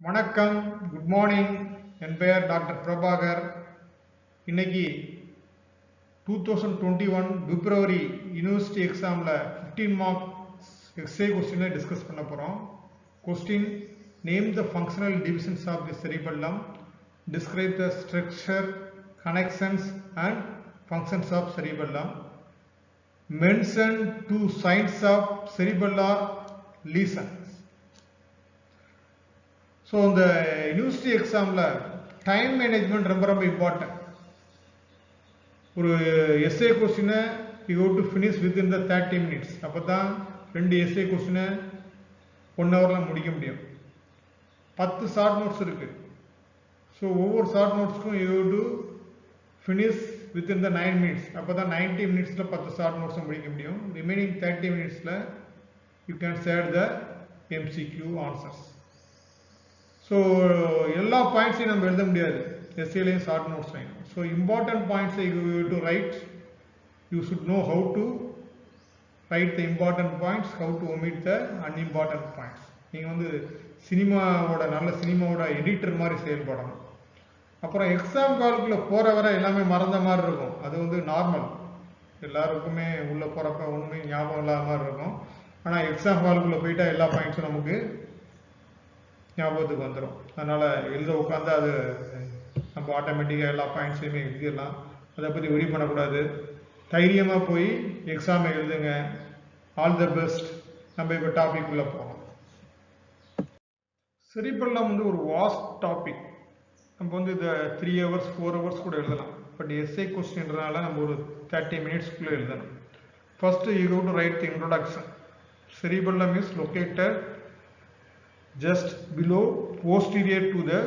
வணக்கம், good morning. என் பெயர் doctor Prabhakar. இன்னைக்கு 2021 பிப்ரவரி யூனிவர்சிட்டி எக்ஸாமில் 15 மார்க்ஸ் எக்ஸே கொஸ்டினை டிஸ்கஸ் பண்ண போகிறோம். Question: name the functional divisions of the cerebellum, describe the structure, connections and functions of cerebellum, mention 2 signs of cerebellar lesion. So இந்த university எக்ஸாமில் time management ரொம்ப ரொம்ப இம்பார்ட்டன்ட். ஒரு எஸ்ஏ கொஸ்டினை you have to finish within the 30 minutes. அப்போ தான் 2 S A கொஸ்டினை 1 ஹவரில் முடிக்க முடியும். 10 ஷார்ட் நோட்ஸ் இருக்குது. ஸோ ஒவ்வொரு ஷார்ட் நோட்ஸ்க்கும் you have to finish within the 9 minutes. அப்போ தான் 90 minutes 10 ஷார்ட் நோட்ஸை முடிக்க முடியும். Remaining 30 minutes you can share the MCQ answers. So எல்லா பாயிண்ட்ஸையும் நம்ம எழுத முடியாது, எஸ்ஏலையும் ஷார்ட் நோட்ஸ்லையும். ஸோ இம்பார்ட்டன்ட் பாயிண்ட்ஸை you to write. You should know how to write the important points, how to omit the unimportant points. நீங்கள் நல்ல சினிமாவோட எடிட்டர் மாதிரி செயல்படணும். அப்புறம் எக்ஸாம் காலுக்குள்ளே போகிற வரை எல்லாமே மறந்த மாதிரி இருக்கும். அது நார்மல், எல்லாருக்குமே உள்ளே போகிறப்ப ஒன்றுமே ஞாபகம் இல்லாத மாதிரி இருக்கும். ஆனால் எக்ஸாம் காலுக்குள்ளே போயிட்டா எல்லா பாயிண்ட்ஸும் நமக்கு ஞாபகத்துக்கு வந்துடும். அதனால் எழுத உட்காந்து அது நம்ம ஆட்டோமேட்டிக்காக எல்லா பாயிண்ட்ஸையுமே எழுதிடலாம். அதை பற்றி ஒரி பண்ணக்கூடாது. தைரியமாக போய் எக்ஸாமை எழுதுங்க. All the best. நம்ம இப்போ டாபிக் உள்ள போகலாம். செரிபெல்லம் ஒரு வாஸ்ட் டாபிக். நம்ம இதை 3 hours 4 hours கூட எழுதலாம். பட் எஸ்ஏ கொஸ்டின்றனால நம்ம ஒரு 30 minutes எழுதணும். First you have to right the introduction. Cerebellum is located just below, posterior to the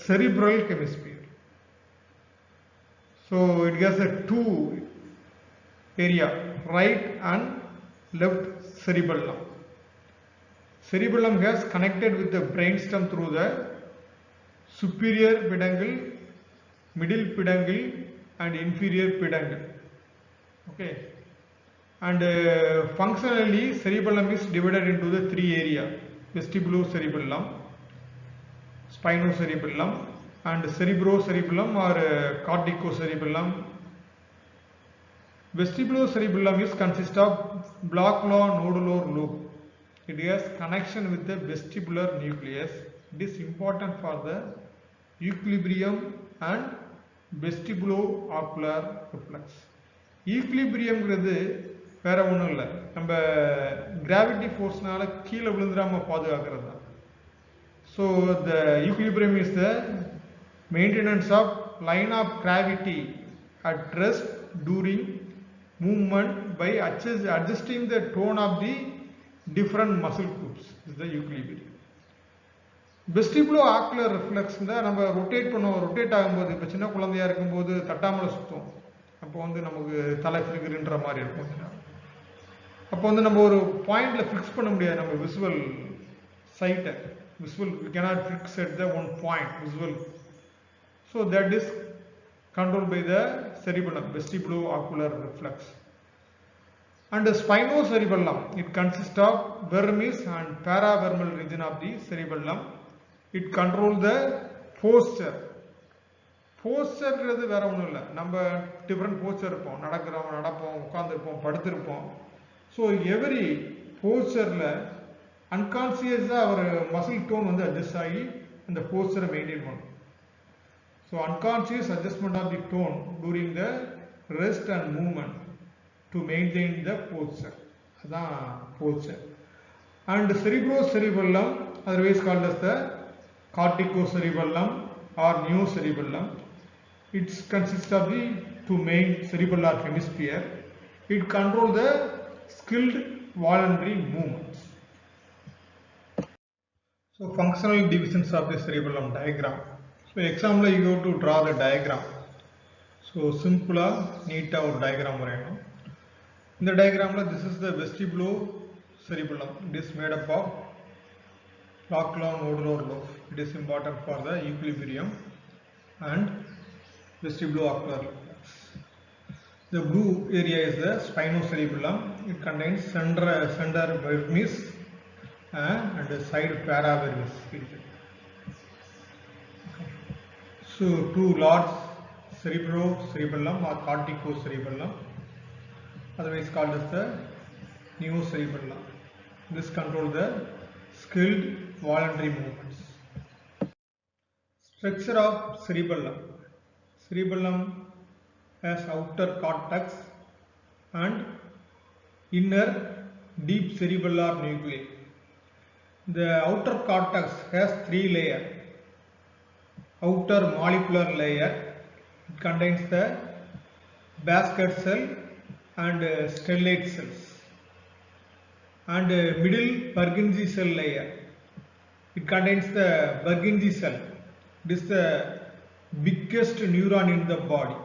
cerebral hemisphere. So it has a 2 area, right and left cerebellum. Cerebellum has connected with the brainstem through the superior peduncle, middle peduncle and inferior peduncle. Okay. And functionally cerebellum is divided into the 3 areas: vestibulo cerebellum, spinocerebellum and cerebrocerebellum or corticocerebellum. Vestibulocerebellum is consist of Blacklaw nodular lobe. It has connection with the vestibular nucleus. It is important for the equilibrium and vestibulo-ocular reflex. Equilibrium வேற ஒன்றும் இல்லை, நம்ம gravity ஃபோர்ஸ்னால கீழே விழுந்துடாம பாதுகாக்கிறது தான். So the equilibrium is the maintenance of line of gravity at rest during movement by adjusting the tone of the different muscle groups is the equilibrium. Vestibulo ocular reflex தான் நம்ம ரொட்டேட் ஆகும்போது, இப்போ சின்ன குழந்தையா இருக்கும்போது தட்டாமலை சுற்றும். அப்போ நமக்கு தலை ஃபிகர்ன்ற மாதிரி இருக்கும். அப்போ நம்ம ஒரு பாயிண்ட்ல ஃபிக்ஸ் பண்ண முடியாது. நம்ம விசுவல் சைட்டை we cannot fix at the one point visual. So that is controlled by the cerebellum, vestibulo-ocular reflex. And the spinocerebellum, it consists of vermis and paravermal region of the cerebellum. It controls the posture. போஸ்டர்ங்கிறது வேற ஒன்றும் இல்லை, நம்ம different poster இருப்போம், நடப்போம், உட்காந்துருப்போம், படுத்திருப்போம். So every போஸ்டரில் அன்கான்சியஸாக ஒரு muscle tone adjust ஆகி அந்த போஸ்டரை மெயின்டைன் பண்ணும். So unconscious adjustment of the tone during the rest and movement to maintain the posture, அதுதான் posture. And cerebrocerebellum, otherwise called as the corticocerebellum or neurocerebellum. It consists of the 2 main cerebellar hemisphere. It controls the skilled voluntary movements. So functional divisions of the cerebellum diagram. So example you have to draw the diagram. So simple neat or diagram varayano. In the diagram this is the vestibulocerebellum. It is made up of Blacklaw nodular lobe. It is important for the equilibrium and vestibulo-ocular reflex. The blue area is the spinocerebellum. It contains center vermis and side paravermis region. So two large cerebellum or corticocerebellum, otherwise called as the neocerebellum. This controls the skilled voluntary movements. Structure of cerebellum. Cerebellum has outer cortex and inner deep cerebellar nuclei. The outer cortex has three layers. Outer molecular layer, it contains the basket cell and stellate cells, and middle Purkinje cell layer, it contains the Purkinje cell. It is the biggest neuron in the body.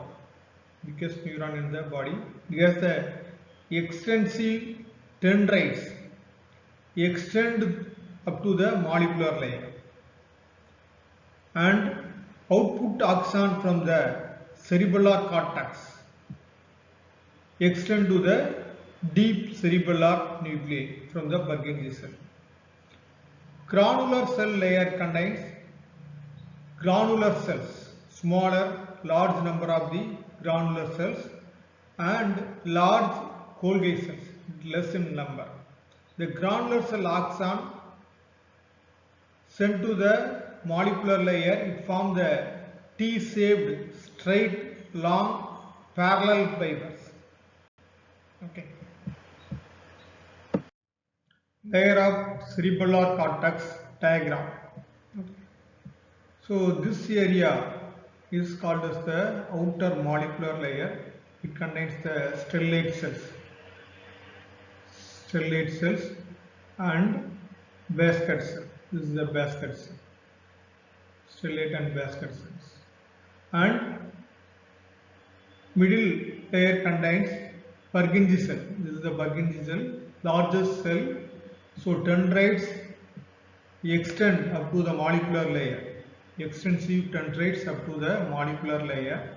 It has the extensive dendrites extend up to the molecular layer, and output axon from the cerebellar cortex extend to the deep cerebellar nuclei from the Purkinje cell. Granular cell layer contains granular cells, large number of the granular cells, and large Golgi cells, less in number. The granular cell axon sent to the molecular layer, it forms the T-shaped, straight, long, parallel fibers. Okay. Layer of cerebellar cortex diagram. Okay. So this area is called as the outer molecular layer. It contains the stellate cells and basket cell. This is the basket cell. Stellate and basket cells. And middle layer contains Purkinje cell. This is the Purkinje cell, largest cell. So dendrites extend up to the molecular layer. Extensive dendrites up to the molecular layer.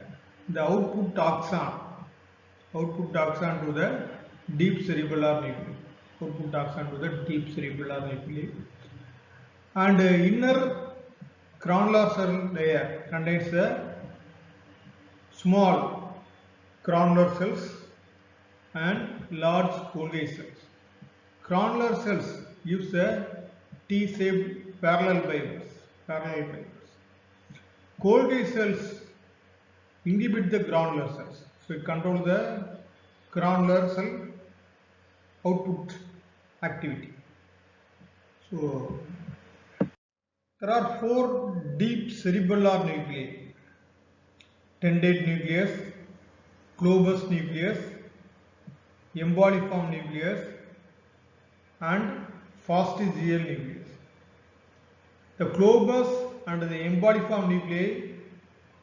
The output axon to the deep cerebellar nuclei. And inner granular cell layer contains the small granular cells and large Golgi cells. Granular cells gives the T-shaped parallel fibers. Golgi cells inhibit the granular cells. So it controls the granular cell output activity. So there are four deep cerebellar nuclei: tentate nucleus, globus nucleus, emboliform nucleus, and fastigial nucleus. The globus and the emboliform nuclei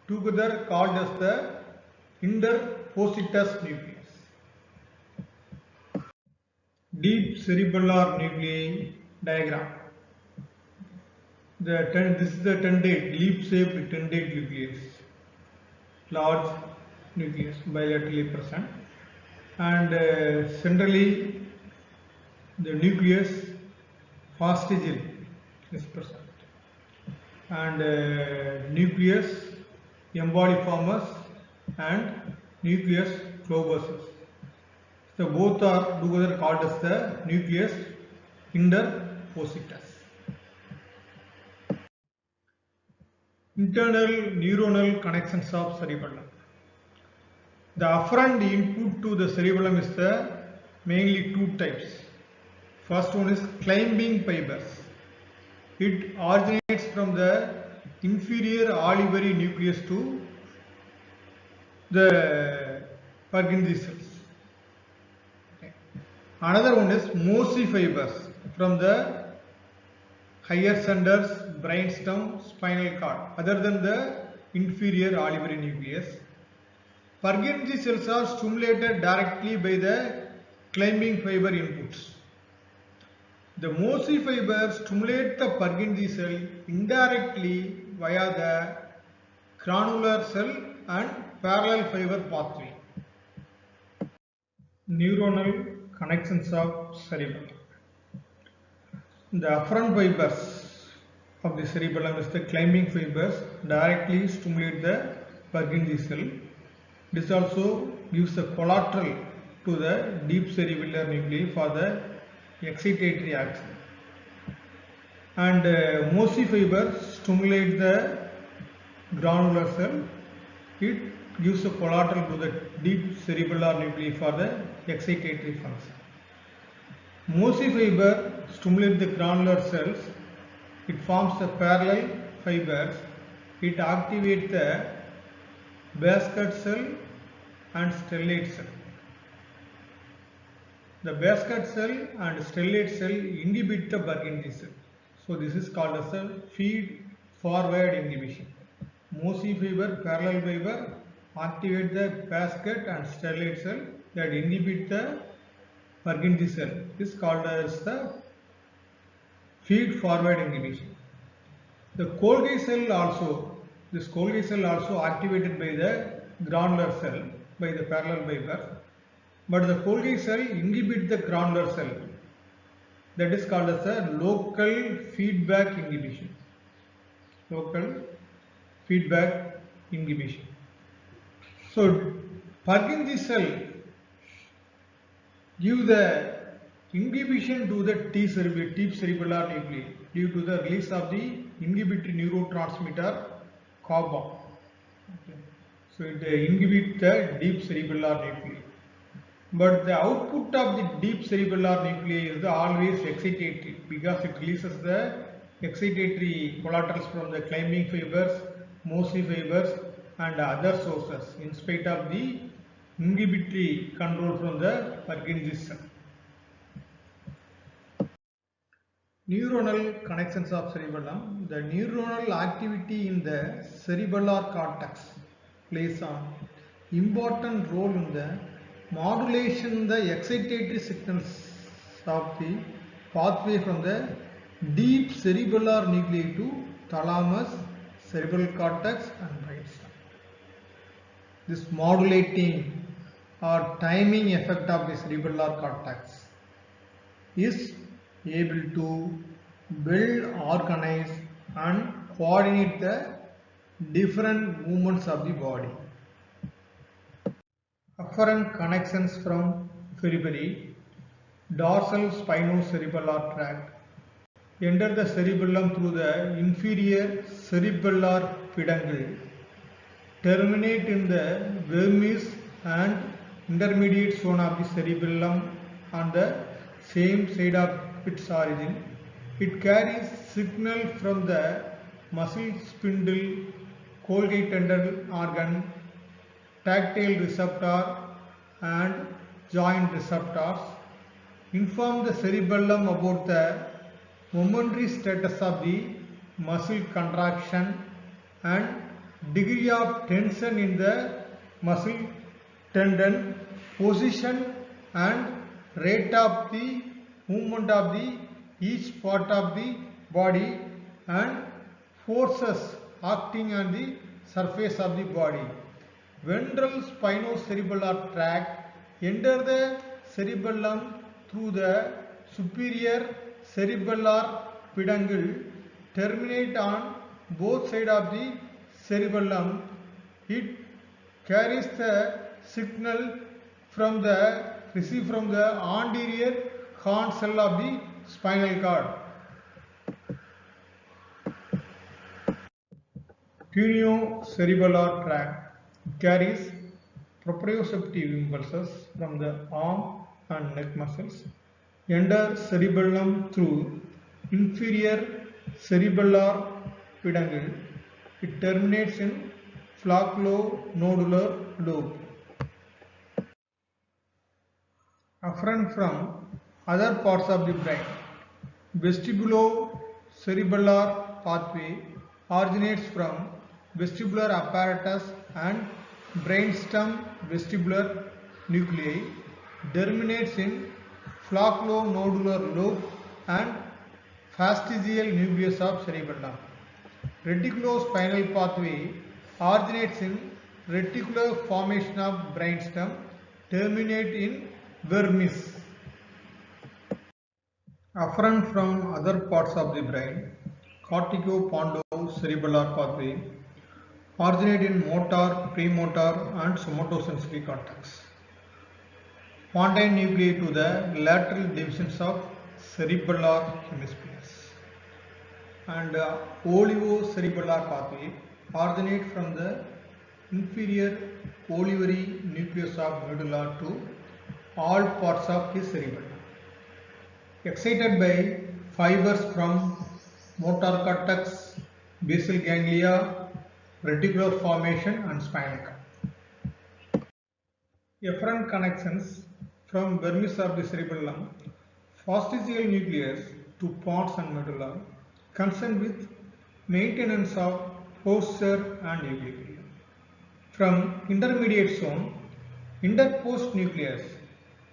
together called as the interpositus nucleus. Deep cerebellar nuclei diagram. This is the tentate, leaf-shaped tentate nucleus, large nucleus, bilaterally present, and centrally the nucleus fastigial is present, and nucleus emboliformus and nucleus globusus. So both are together called as the nucleus interpositus. Internal neuronal connections of cerebellum. The afferent input to the cerebellum is mainly two types. First one is climbing fibers. It originates from the inferior olivary nucleus to the Purkinje cells. Okay. Another one is mossy fibers from the higher centers, brainstem, spinal cord, other than the inferior olivary nucleus. Purkinje cells are stimulated directly by the climbing fiber inputs. The mossy fibers stimulate the Purkinje cell indirectly via the granular cell and parallel fiber pathway. Neuronal connections of cerebellum. The afferent fibers of the cerebellum is the climbing fibers directly stimulate the Purkinje cell. This also gives the collateral to the deep cerebellar nuclei for the excitatory action. And Mosey fiber stimulates the granular cell. It gives a collateral to the deep cerebellar nuclei for the excitatory function. Mosey fiber stimulates the granular cells. It forms the parallel fibers. It activates the basket cell and stellate cell. The basket cell and stellate cell inhibit the Purkinje cell. So this is called as a feed forward inhibition. Mosey fiber, parallel fiber activate the basket and stellate cell that inhibit the Purkinje cell. This is called as the feed forward inhibition. The Golgi cell also activated by the granular cell by the parallel fiber, but the Golgi cell inhibit the granular cell. That is called as a local feedback inhibition. Local feedback inhibition. So Purkinje cell give the inhibition to the deep cerebellar nuclei due to the release of the inhibitory neurotransmitter GABA. Okay. So it inhibits the deep cerebellar nuclei. But the output of the deep cerebellar nuclei is always excitatory because it releases the excitatory collaterals from the climbing fibers, Mosey fibers and other sources in spite of the inhibitory control from the Purkinje cell. Neuronal connections of cerebellum. The neuronal activity in the cerebellar cortex plays an important role in the modulation the excitatory signals of the pathway from the deep cerebellar nuclei to thalamus, cerebral cortex and brainstem. This modulating or timing effect of the cerebellar cortex is able to build, organize and coordinate the different movements of the body. Afferent connections from periphery, dorsal spinocerebellar tract enter the cerebellum through the inferior cerebellar peduncle, terminate in the vermis and intermediate zone of the cerebellum on the same side of its origin. It carries signal from the muscle spindle, Golgi tendon organ, tactile receptor and joint receptors, inform the cerebellum about the momentary status of the muscle contraction and degree of tension in the muscle tendon, position and rate of the movement of the each part of the body and forces acting on the surface of the body. Ventral spinocerebellar tract enter the cerebellum through the superior cerebellar peduncle, terminate on both sides of the cerebellum. It carries the signal from the received from the anterior horn cell of the spinal cord. Cuneo-cerebellar tract carries proprioceptive impulses from the arm and neck muscles, enter cerebellum through inferior cerebellar peduncle. It terminates in flocculonodular lobe. Afferent from other parts of the brain. Vestibulo-cerebellar pathway originates from vestibular apparatus and brainstem vestibular nuclei, terminates in flocculonodular lobe and fastigial nucleus of cerebellum. Reticulospinal pathway originates in reticular formation of brainstem, terminate in vermis. Afferent from other parts of the brain. Corticoponto cerebellar pathway originate in motor, premotor and somatosensory cortex. Pontine nuclei to the lateral divisions of cerebellar hemispheres. And olivocerebellar pathway originate from the inferior olivary nucleus of medulla to all parts of the cerebellum. Excited by fibers from motor cortex, basal ganglia, reticular formation and spinal cord. Efferent connections from vermis of the cerebellum, fastigial nucleus to pons and medulla, concerned with maintenance of posture and equilibrium. From intermediate zone, interpost nucleus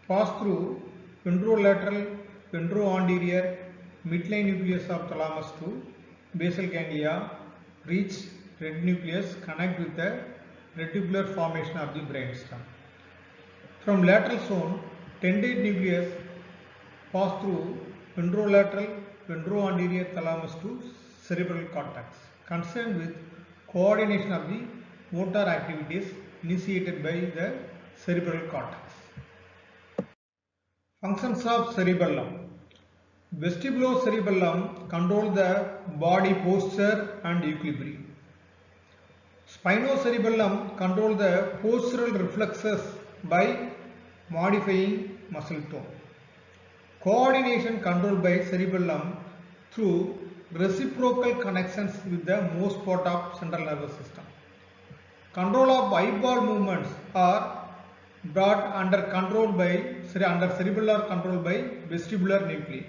pass through ventrolateral, ventroanterior, midline nucleus of thalamus to basal ganglia, reach red nucleus, connect with the reticular formation of the brainstem. From lateral zone, tendate nucleus pass through ventrolateral, ventroanterior thalamus to cerebral cortex, concerned with coordination of the motor activities initiated by the cerebral cortex. Functions of cerebellum. Vestibulocerebellum control the body posture and equilibrium. Spinocerebellum control the postural reflexes by modifying muscle tone. Coordination controlled by cerebellum through reciprocal connections with the most part of central nervous system. Control of eyeball movements are brought under cerebellar control by vestibular nuclei.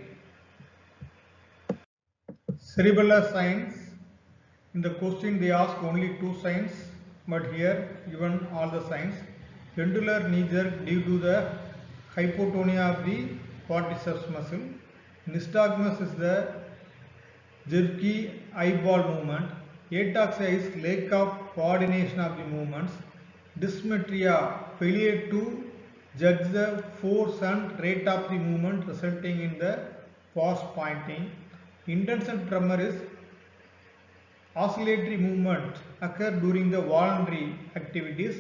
Cerebellar signs. In the question they ask only 2 signs, but here given all the signs. Pendular knee jerk due to the hypotonia of the quadriceps muscle. Nystagmus is the jerky eyeball movement. Ataxia is lack of coordination of the movements. Dysmetria, failure to judge the force and rate of the movement resulting in the pause pointing. Intention tremor is oscillatory movement occur during the voluntary activities,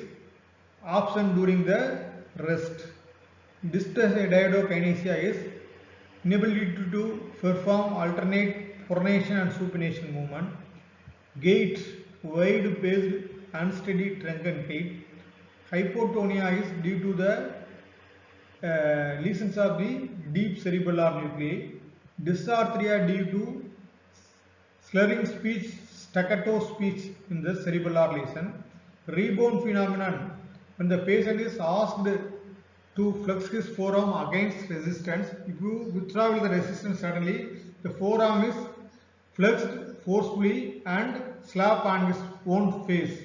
absent during the rest. Dysdiadokinesia is inability to perform alternate pronation and supination movement. Gait, wide paced, unsteady trunk and gait. Hypotonia is due to the lesions of the deep cerebellar nuclei. Dysarthria due to slurring speech, staccato speech in the cerebellar lesion. Rebound phenomenon, when the patient is asked to flex his forearm against resistance, if you withdraw the resistance suddenly, the forearm is flexed forcefully and slap on his own face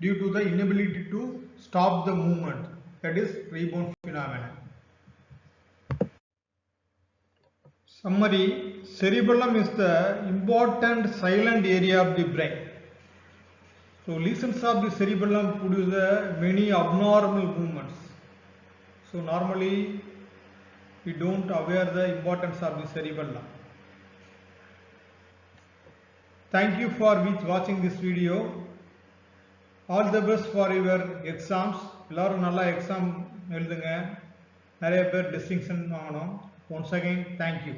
due to the inability to stop the movement, that is rebound phenomenon. Summary: cerebellum is the important silent area of the brain. So lesions of the cerebellum produce many abnormal movements. So normally we don't aware the importance of the cerebellum. Thank you for watching this video. All the best for your exams. எல்லாரும் நல்லா exam எழுதுங்க, நிறைய பேர் distinction வாங்கணும். Once again, thank you.